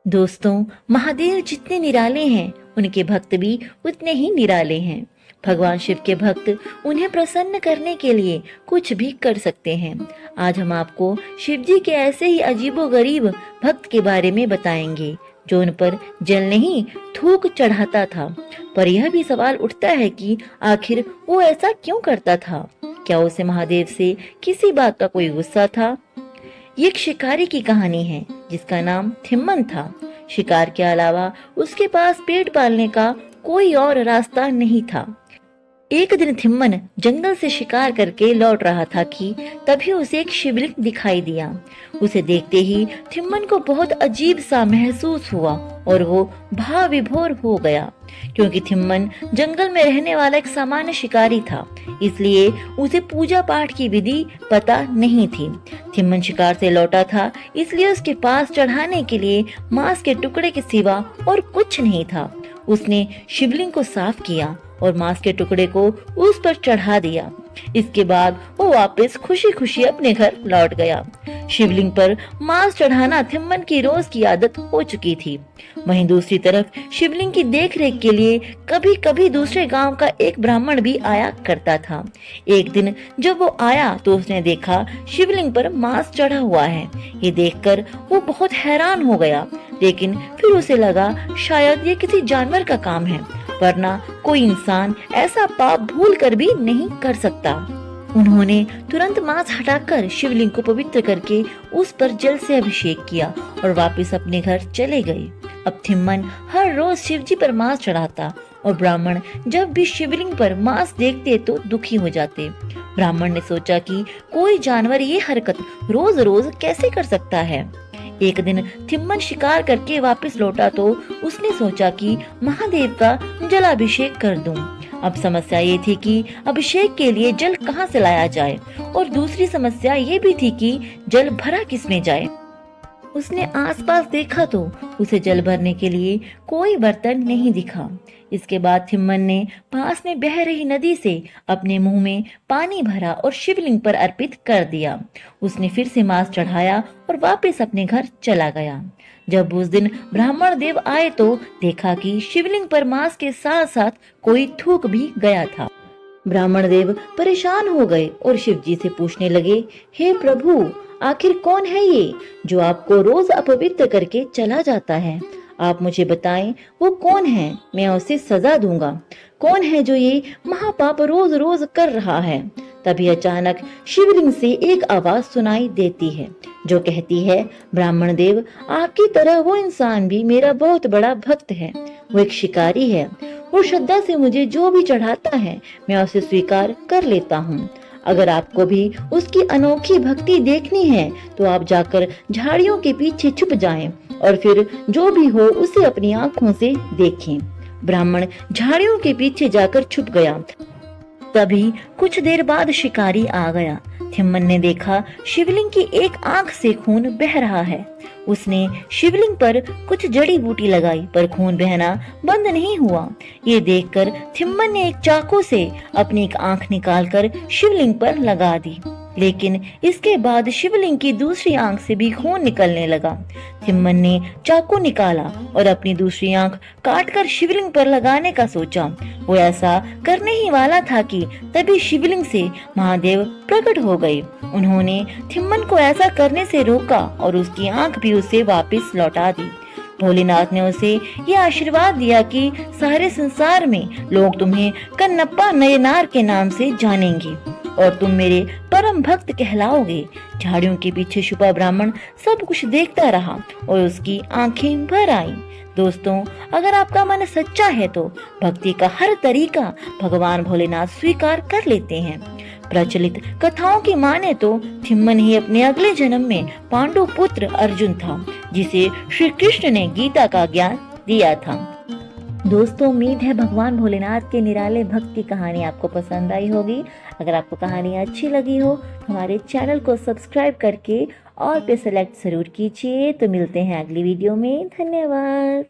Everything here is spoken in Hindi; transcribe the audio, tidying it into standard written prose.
दोस्तों, महादेव जितने निराले हैं, उनके भक्त भी उतने ही निराले हैं। भगवान शिव के भक्त उन्हें प्रसन्न करने के लिए कुछ भी कर सकते हैं। आज हम आपको शिव जी के ऐसे ही अजीबोगरीब भक्त के बारे में बताएंगे, जो उन पर जल नहीं थूक चढ़ाता था। पर यह भी सवाल उठता है कि आखिर वो ऐसा क्यों करता था? क्या उसे महादेव से किसी बात का कोई गुस्सा था? ये एक शिकारी की कहानी है जिसका नाम थिम्मन था। शिकार के अलावा उसके पास पेट पालने का कोई और रास्ता नहीं था। एक दिन थिम्मन जंगल से शिकार करके लौट रहा था कि तभी उसे एक शिवलिंग दिखाई दिया। उसे देखते ही थिम्मन को बहुत अजीब सा महसूस हुआ और वो भाव विभोर हो गया, क्योंकि थिम्मन जंगल में रहने वाला एक सामान्य शिकारी था, इसलिए उसे पूजा पाठ की विधि पता नहीं थी। थिम्मन शिकार से लौटा था, इसलिए उसके पास चढ़ाने के लिए मांस के टुकड़े के सिवा और कुछ नहीं था। उसने शिवलिंग को साफ किया और मांस के टुकड़े को उस पर चढ़ा दिया। इसके बाद वो वापस खुशी खुशी अपने घर लौट गया। शिवलिंग पर मांस चढ़ाना थिम्मन की रोज की आदत हो चुकी थी। वहीं दूसरी तरफ शिवलिंग की देखरेख के लिए कभी कभी दूसरे गांव का एक ब्राह्मण भी आया करता था। एक दिन जब वो आया तो उसने देखा शिवलिंग पर मांस चढ़ा हुआ है। ये देखकर वो बहुत हैरान हो गया, लेकिन फिर उसे लगा शायद ये किसी जानवर का काम है, वरना कोई इंसान ऐसा पाप भूल कर भी नहीं कर सकता। उन्होंने तुरंत मांस हटाकर शिवलिंग को पवित्र करके उस पर जल से अभिषेक किया और वापस अपने घर चले गए। अब थिम्मन हर रोज शिवजी पर मांस चढ़ाता और ब्राह्मण जब भी शिवलिंग पर मांस देखते तो दुखी हो जाते। ब्राह्मण ने सोचा कि कोई जानवर ये हरकत रोज रोज कैसे कर सकता है। एक दिन थिम्मन शिकार करके वापस लौटा तो उसने सोचा कि महादेव का जलाभिषेक कर दूं। अब समस्या ये थी कि अभिषेक के लिए जल कहाँ से लाया जाए, और दूसरी समस्या ये भी थी कि जल भरा किसमें जाए। उसने आसपास देखा तो उसे जल भरने के लिए कोई बर्तन नहीं दिखा। इसके बाद थिम्मन ने पास में बह रही नदी से अपने मुंह में पानी भरा और शिवलिंग पर अर्पित कर दिया। उसने फिर से मांस चढ़ाया और वापस अपने घर चला गया। जब उस दिन ब्राह्मण देव आए तो देखा कि शिवलिंग पर मांस के साथ साथ कोई थूक भी गया था। ब्राह्मण देव परेशान हो गए और शिव जी से पूछने लगे, हे प्रभु, आखिर कौन है ये जो आपको रोज अपवित्र करके चला जाता है? आप मुझे बताएं वो कौन है, मैं उसे सजा दूंगा। कौन है जो ये महापाप रोज रोज कर रहा है? तभी अचानक शिवलिंग से एक आवाज सुनाई देती है जो कहती है, ब्राह्मण देव, आपकी तरह वो इंसान भी मेरा बहुत बड़ा भक्त है। वो एक शिकारी है। वो श्रद्धा से मुझे जो भी चढ़ाता है मैं उसे स्वीकार कर लेता हूँ। अगर आपको भी उसकी अनोखी भक्ति देखनी है तो आप जाकर झाड़ियों के पीछे छुप जाएं और फिर जो भी हो उसे अपनी आंखों से देखें। ब्राह्मण झाड़ियों के पीछे जाकर छुप गया। तभी कुछ देर बाद शिकारी आ गया। थिम्मन ने देखा शिवलिंग की एक आंख से खून बह रहा है। उसने शिवलिंग पर कुछ जड़ी बूटी लगाई, पर खून बहना बंद नहीं हुआ। ये देखकर थिम्मन ने एक चाकू से अपनी एक आंख निकालकर शिवलिंग पर लगा दी, लेकिन इसके बाद शिवलिंग की दूसरी आंख से भी खून निकलने लगा। थिम्मन ने चाकू निकाला और अपनी दूसरी आंख काटकर शिवलिंग पर लगाने का सोचा। वो ऐसा करने ही वाला था कि तभी शिवलिंग से महादेव प्रकट हो गए। उन्होंने थिम्मन को ऐसा करने से रोका और उसकी आंख भी उसे वापस लौटा दी। भोलेनाथ ने उसे यह आशीर्वाद दिया कि सारे संसार में लोग तुम्हें कन्नप्पा नयनार के नाम से जानेंगे और तुम मेरे परम भक्त कहलाओगे। झाड़ियों के पीछे छुपा ब्राह्मण सब कुछ देखता रहा और उसकी आंखें भर आईं। दोस्तों, अगर आपका मन सच्चा है तो भक्ति का हर तरीका भगवान भोलेनाथ स्वीकार कर लेते हैं। प्रचलित कथाओं की माने तो थिम्मन ही अपने अगले जन्म में पांडु पुत्र अर्जुन था, जिसे श्री कृष्ण ने गीता का ज्ञान दिया था। दोस्तों, उम्मीद है भगवान भोलेनाथ के निराले भक्त की कहानी आपको पसंद आई होगी। अगर आपको कहानी अच्छी लगी हो तो हमारे चैनल को सब्सक्राइब करके और पे सेलेक्ट जरूर कीजिए। तो मिलते हैं अगली वीडियो में। धन्यवाद।